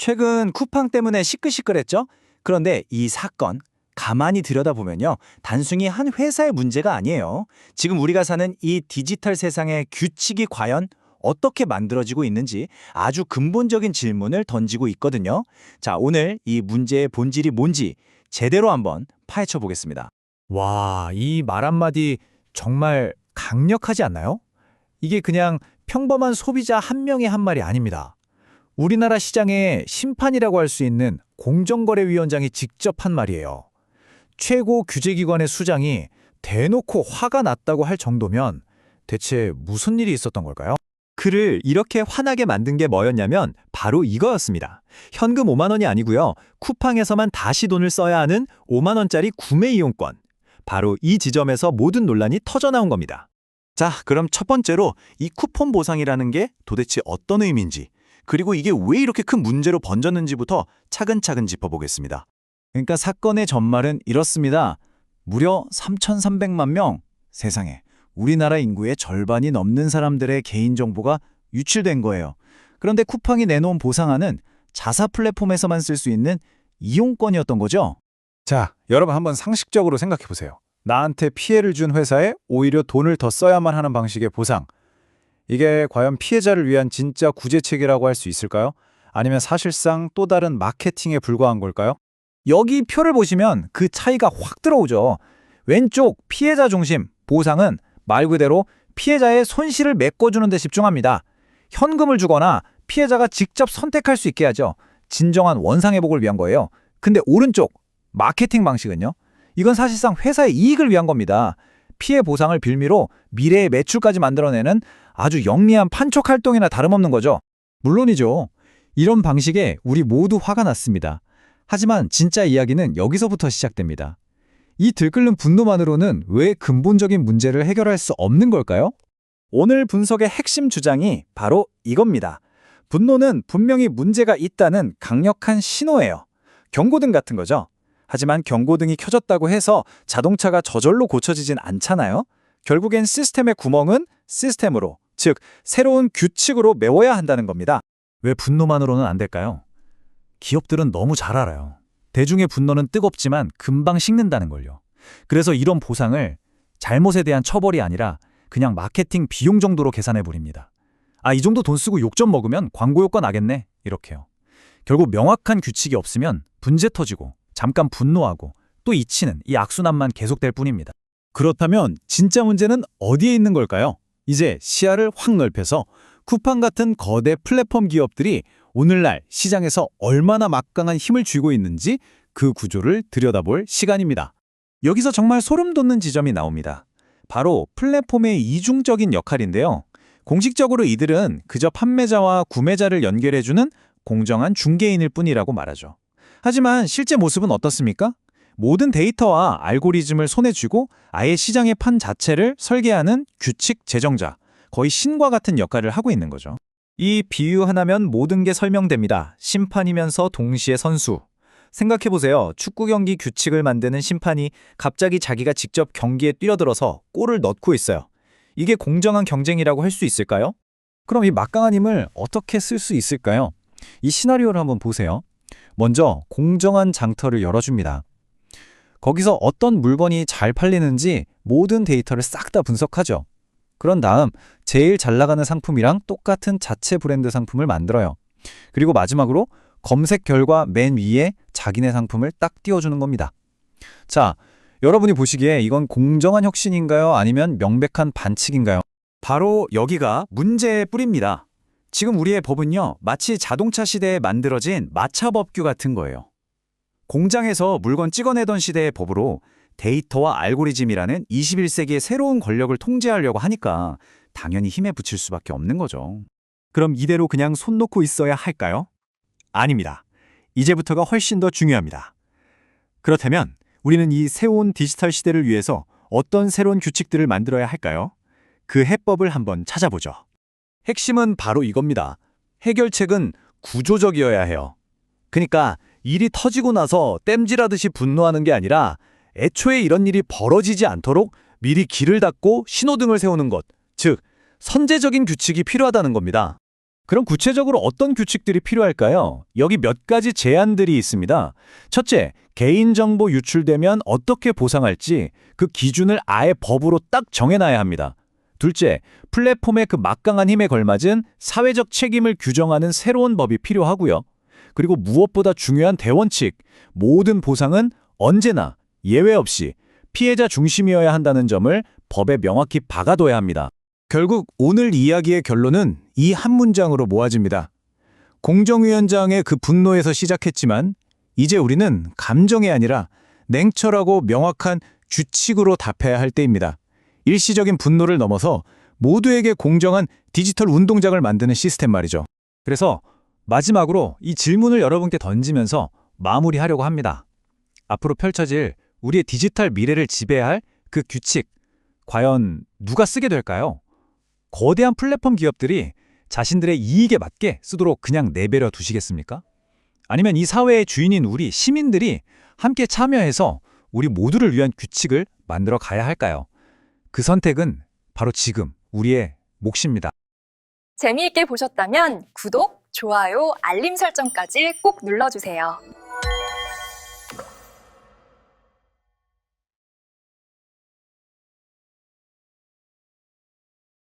최근 쿠팡 때문에 시끌시끌했죠? 그런데 이 사건 가만히 들여다보면요. 단순히 한 회사의 문제가 아니에요. 지금 우리가 사는 이 디지털 세상의 규칙이 과연 어떻게 만들어지고 있는지 아주 근본적인 질문을 던지고 있거든요. 자, 오늘 이 문제의 본질이 뭔지 제대로 한번 파헤쳐 보겠습니다. 와, 이 말 한마디 정말 강력하지 않나요? 이게 그냥 평범한 소비자 한 명의 한 말이 아닙니다. 우리나라 시장의 심판이라고 할 수 있는 공정거래위원장이 직접 한 말이에요. 최고 규제기관의 수장이 대놓고 화가 났다고 할 정도면 대체 무슨 일이 있었던 걸까요? 그를 이렇게 화나게 만든 게 뭐였냐면 바로 이거였습니다. 현금 5만 원이 아니고요. 쿠팡에서만 다시 돈을 써야 하는 5만 원짜리 구매 이용권. 바로 이 지점에서 모든 논란이 터져나온 겁니다. 자, 그럼 첫 번째로 이 쿠폰 보상이라는 게 도대체 어떤 의미인지, 그리고 이게 왜 이렇게 큰 문제로 번졌는지부터 차근차근 짚어보겠습니다. 그러니까 사건의 전말은 이렇습니다. 무려 3,300만 명, 세상에 우리나라 인구의 절반이 넘는 사람들의 개인정보가 유출된 거예요. 그런데 쿠팡이 내놓은 보상안은 자사 플랫폼에서만 쓸 수 있는 이용권이었던 거죠. 자, 여러분 한번 상식적으로 생각해 보세요. 나한테 피해를 준 회사에 오히려 돈을 더 써야만 하는 방식의 보상. 이게 과연 피해자를 위한 진짜 구제책이라고 할 수 있을까요? 아니면 사실상 또 다른 마케팅에 불과한 걸까요? 여기 표를 보시면 그 차이가 확 들어오죠. 왼쪽 피해자 중심 보상은 말 그대로 피해자의 손실을 메꿔주는 데 집중합니다. 현금을 주거나 피해자가 직접 선택할 수 있게 하죠. 진정한 원상회복을 위한 거예요. 근데 오른쪽 마케팅 방식은요? 이건 사실상 회사의 이익을 위한 겁니다. 피해 보상을 빌미로 미래의 매출까지 만들어내는 아주 영리한 판촉 활동이나 다름없는 거죠. 물론이죠. 이런 방식에 우리 모두 화가 났습니다. 하지만 진짜 이야기는 여기서부터 시작됩니다. 이 들끓는 분노만으로는 왜 근본적인 문제를 해결할 수 없는 걸까요? 오늘 분석의 핵심 주장이 바로 이겁니다. 분노는 분명히 문제가 있다는 강력한 신호예요. 경고등 같은 거죠. 하지만 경고등이 켜졌다고 해서 자동차가 저절로 고쳐지진 않잖아요. 결국엔 시스템의 구멍은 시스템으로, 즉 새로운 규칙으로 메워야 한다는 겁니다. 왜 분노만으로는 안 될까요? 기업들은 너무 잘 알아요. 대중의 분노는 뜨겁지만 금방 식는다는 걸요. 그래서 이런 보상을 잘못에 대한 처벌이 아니라 그냥 마케팅 비용 정도로 계산해 버립니다. 아, 이 정도 돈 쓰고 욕 좀 먹으면 광고 효과 나겠네. 이렇게요. 결국 명확한 규칙이 없으면 분재 터지고 잠깐 분노하고 또 잊히는 이 악순환만 계속될 뿐입니다. 그렇다면 진짜 문제는 어디에 있는 걸까요? 이제 시야를 확 넓혀서 쿠팡 같은 거대 플랫폼 기업들이 오늘날 시장에서 얼마나 막강한 힘을 쥐고 있는지 그 구조를 들여다볼 시간입니다. 여기서 정말 소름 돋는 지점이 나옵니다. 바로 플랫폼의 이중적인 역할인데요. 공식적으로 이들은 그저 판매자와 구매자를 연결해주는 공정한 중개인일 뿐이라고 말하죠. 하지만 실제 모습은 어떻습니까? 모든 데이터와 알고리즘을 손에 쥐고 아예 시장의 판 자체를 설계하는 규칙 제정자, 거의 신과 같은 역할을 하고 있는 거죠. 이 비유 하나면 모든 게 설명됩니다. 심판이면서 동시에 선수. 생각해보세요. 축구 경기 규칙을 만드는 심판이 갑자기 자기가 직접 경기에 뛰어들어서 골을 넣고 있어요. 이게 공정한 경쟁이라고 할 수 있을까요? 그럼 이 막강한 힘을 어떻게 쓸 수 있을까요? 이 시나리오를 한번 보세요. 먼저 공정한 장터를 열어줍니다. 거기서 어떤 물건이 잘 팔리는지 모든 데이터를 싹 다 분석하죠. 그런 다음 제일 잘 나가는 상품이랑 똑같은 자체 브랜드 상품을 만들어요. 그리고 마지막으로 검색 결과 맨 위에 자기네 상품을 딱 띄워주는 겁니다. 자, 여러분이 보시기에 이건 공정한 혁신인가요? 아니면 명백한 반칙인가요? 바로 여기가 문제의 뿌리입니다. 지금 우리의 법은요, 마치 자동차 시대에 만들어진 마차법규 같은 거예요. 공장에서 물건 찍어내던 시대의 법으로 데이터와 알고리즘이라는 21세기의 새로운 권력을 통제하려고 하니까 당연히 힘에 부칠 수밖에 없는 거죠. 그럼 이대로 그냥 손 놓고 있어야 할까요? 아닙니다. 이제부터가 훨씬 더 중요합니다. 그렇다면 우리는 이 새로운 디지털 시대를 위해서 어떤 새로운 규칙들을 만들어야 할까요? 그 해법을 한번 찾아보죠. 핵심은 바로 이겁니다. 해결책은 구조적이어야 해요. 그러니까 일이 터지고 나서 땜질하듯이 분노하는 게 아니라 애초에 이런 일이 벌어지지 않도록 미리 길을 닫고 신호등을 세우는 것, 즉 선제적인 규칙이 필요하다는 겁니다. 그럼 구체적으로 어떤 규칙들이 필요할까요? 여기 몇 가지 제안들이 있습니다. 첫째, 개인정보 유출되면 어떻게 보상할지 그 기준을 아예 법으로 딱 정해놔야 합니다. 둘째, 플랫폼의 그 막강한 힘에 걸맞은 사회적 책임을 규정하는 새로운 법이 필요하고요. 그리고 무엇보다 중요한 대원칙, 모든 보상은 언제나 예외 없이 피해자 중심이어야 한다는 점을 법에 명확히 박아둬야 합니다. 결국 오늘 이야기의 결론은 이 한 문장으로 모아집니다. 공정위원장의 그 분노에서 시작했지만 이제 우리는 감정이 아니라 냉철하고 명확한 규칙으로 답해야 할 때입니다. 일시적인 분노를 넘어서 모두에게 공정한 디지털 운동장을 만드는 시스템 말이죠. 그래서 마지막으로 이 질문을 여러분께 던지면서 마무리하려고 합니다. 앞으로 펼쳐질 우리의 디지털 미래를 지배할 그 규칙, 과연 누가 쓰게 될까요? 거대한 플랫폼 기업들이 자신들의 이익에 맞게 쓰도록 그냥 내버려 두시겠습니까? 아니면 이 사회의 주인인 우리 시민들이 함께 참여해서 우리 모두를 위한 규칙을 만들어 가야 할까요? 그 선택은 바로 지금 우리의 몫입니다. 재미있게 보셨다면 구독, 좋아요, 알림 설정까지 꼭 눌러주세요.